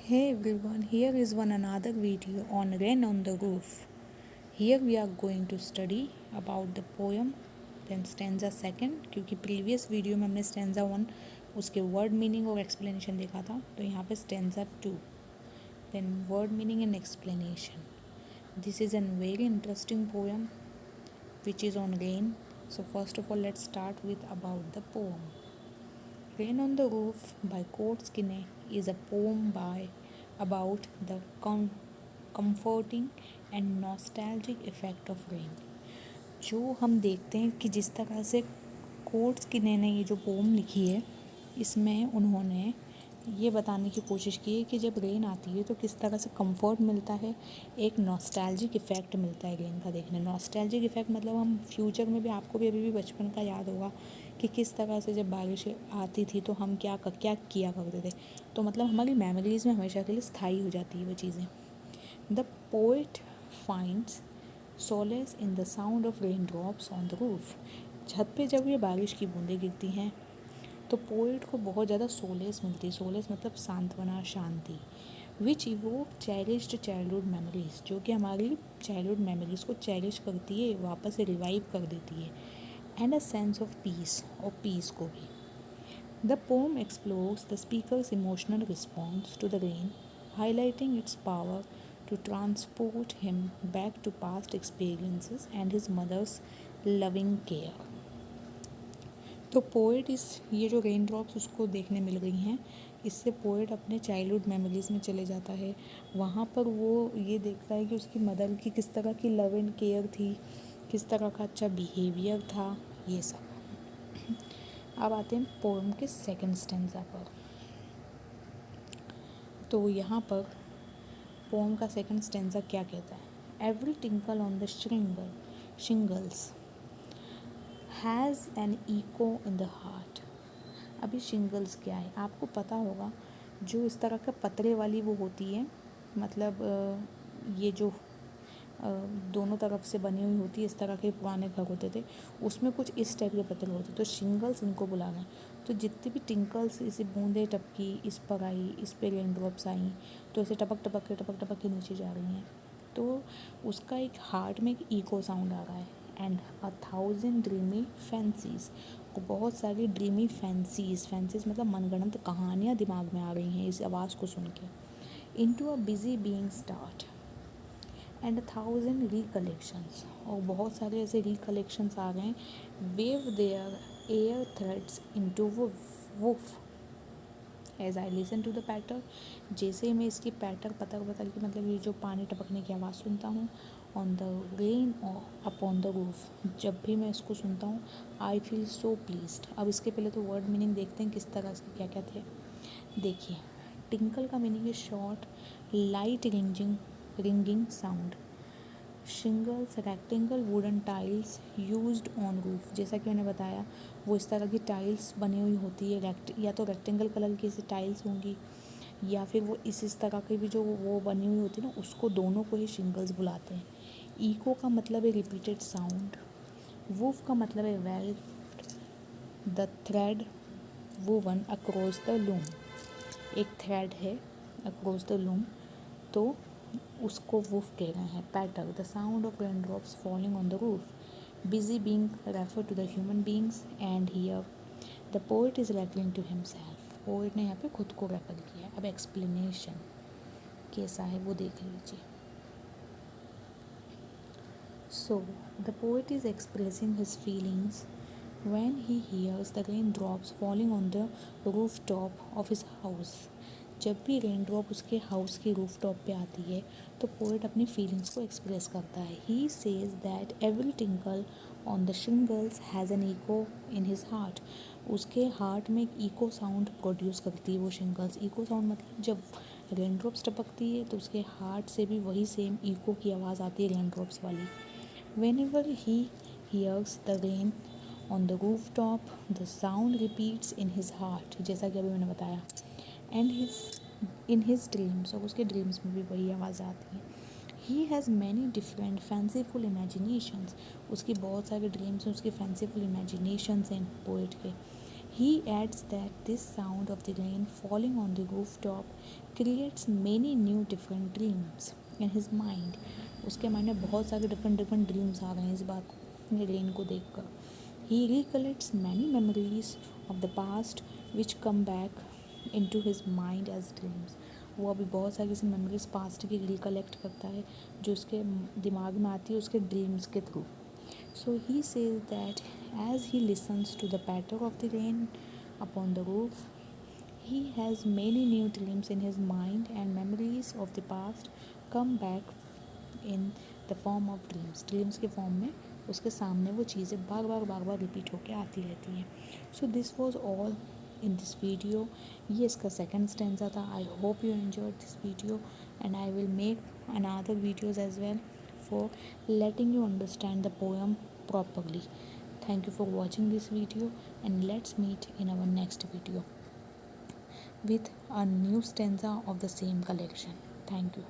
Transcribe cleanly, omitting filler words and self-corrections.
Hey everyone, here is one another video on Rain on the Roof. Here we are going to study about the poem, then stanza second, क्योंकि previous video में हमने stanza one उसके word meaning और explanation देखा था, तो यहाँ पे stanza two, then word meaning and explanation. This is a very interesting poem which is on rain. So first of all, let's start with about the poem. Rain on the Roof by Coates Kinney is a poem about the comforting and nostalgic effect of rain. जो हम देखते हैं कि जिस तरह से quotes किने ने ये जो पोम लिखी है, इसमें उन्होंने ये बताने की कोशिश की है कि जब रेन आती है तो किस तरह से कंफर्ट मिलता है, एक नॉस्टैल्जिक इफ़ेक्ट मिलता है रेन का देखने। नॉस्टैल्जिक इफ़ेक्ट मतलब हम फ्यूचर में भी, आपको भी अभी भी बचपन का याद होगा कि किस तरह से जब बारिश आती थी तो हम क्या किया करते थे, तो मतलब हमारी मेमोरीज़ में हमेशा के लिए स्थायी हो जाती है वो चीज़ें। The poet finds solace in the sound of rain drops on the roof. छत पे जब ये बारिश की बूंदें गिरती हैं तो पोएट को बहुत ज़्यादा सोलेस मिलती है। सोलेस मतलब सांत्वना, शांति। विच इवोक चेरिश्ड चाइल्डहुड मेमोरीज, जो कि हमारी चाइल्डहुड मेमोरीज़ को चेरिश करती है, वापस से रिवाइव कर देती है। And a sense of peace, और पीस को भी। The poem explores the speaker's emotional response to the rain, highlighting its power to transport him back to past experiences and his mother's loving care. तो poet ये जो rain drops उसको देखने मिल गई हैं, इससे पोएट अपने चाइल्डहुड मेमोरीज़ में चले जाता है। वहाँ पर वो ये देखता है कि उसकी मदर की किस तरह की लव एंड केयर थी, किस तरह का अच्छा बिहेवियर था, ये सब। अब आते हैं पोएम के सेकंड स्टेंजा पर। तो यहाँ पर पोएम का सेकंड स्टेंजा क्या कहता है? Every tinkle on the shingles has an echo in the heart. अभी शिंगल्स क्या है आपको पता होगा, जो इस तरह का पतरे वाली वो होती है, मतलब ये जो दोनों तरफ से बनी हुई होती है, इस तरह के पुराने घर होते थे, उसमें कुछ इस टाइप के पतरे होते, तो शिंगल्स इनको बुलाना है। तो जितने भी टिंकल्स, इसे बूंदें टपकी, इस पर आई, इस पर रेन ड्रॉप्स आई, तो ऐसे टपक के नीचे जा रही हैं, तो उसका एक हार्ट में एक इको साउंड आ रहा है। एंड 1000 ड्रीमी फैंसीज, को बहुत सारी ड्रीमी फैंसीज मतलब मनगढ़ंत कहानियाँ दिमाग में आ रही हैं इस आवाज़ को सुन के। Into a busy being start and 1000 recollections, और बहुत सारे ऐसे रिकलेक्शंस आ गए हैं। Weave their air threads into woof as I listen to the patter, जैसे मैं इसकी पैटर पतर की मतलब ये जो पानी टपकने की आवाज़ सुनता हूँ, on the rain upon the roof, जब भी मैं इसको सुनता हूँ, आई फील सो प्लीज्ड। अब इसके पहले तो वर्ड मीनिंग देखते हैं किस तरह से क्या क्या थे। देखिए, टिंकल का मीनिंग है short light ringing sound. Shingles rectangle wooden tiles used on roof, जैसा कि मैंने बताया वो इस तरह की टाइल्स बनी हुई होती है, या तो रेक्टेंगल कलर की ऐसी टाइल्स होंगी, या फिर वो इस तरह की भी जो वो बनी हुई होती है ना, उसको दोनों को ही शिंगल्स बुलाते हैं। इको का मतलब है रिपीटेड साउंड। वूफ का मतलब है well the thread woven across the loom, एक थ्रेड है अक्रॉस द लूम, तो उसको वूफ कह रहे हैं। Patter the sound of rain drops falling on the roof, busy being refer to the human beings, and here the poet is referring to himself. Poet ने यहाँ पे खुद को रेफर किया। अब एक्सप्लेनेशन कैसा है वो देख लीजिए। So the poet is expressing his feelings when he hears the raindrops falling on the rooftop of his house। जब भी रेन ड्रॉप उसके हाउस के रूफ टॉप पर आती है तो पोएट अपनी फीलिंग्स को एक्सप्रेस करता है। He says that every tinkle on the shingles has an echo in his heart. उसके हार्ट में एक इको साउंड प्रोड्यूस करती है वो शिंगल्स। इको साउंड मतलब जब रेन ड्रॉप्स टपकती है तो उसके हार्ट से भी वही सेम इको की आवाज़ आती है रेन ड्रॉप्स वाली। When ever he hears the rain on the roof top the sound repeats in his heart, जैसा कि अभी मैंने बताया। एंड इन हिज ड्रीम्स, और उसके ड्रीम्स में भी वही आवाज़ आती है। He has many different fanciful imaginations, उसकी बहुत सारे ड्रीम्स हैं, उसके फैंसीफुल इमेजिनेशंस हैं पोएट के। He adds that this sound of the rain falling on the rooftop creates many new different dreams in his mind. उसके माइंड में बहुत सारे डिफरेंट ड्रीम्स आ गए हैं इस बात रेन को देखकर. He recollects many memories of the past which come back into his mind as dreams. वो अभी बहुत सारी ऐसी मेमोरीज पास्ट की रिकलेक्ट करता है जो उसके दिमाग में आती है उसके ड्रीम्स के through. So he says that as he listens to the patter of the rain upon the roof, he has many new dreams in his mind and memories of the past come back in the form of dreams. Dreams के form में उसके सामने वो चीज़ें बार बार repeat होके आती रहती हैं. So this was all in this video. ये इसका सेकंड स्टेंजा था. I hope you enjoyed this video and I will make another videos as well for letting you understand the poem properly. Thank you for watching this video and let's meet in our next video with a new stanza of the same collection. Thank you.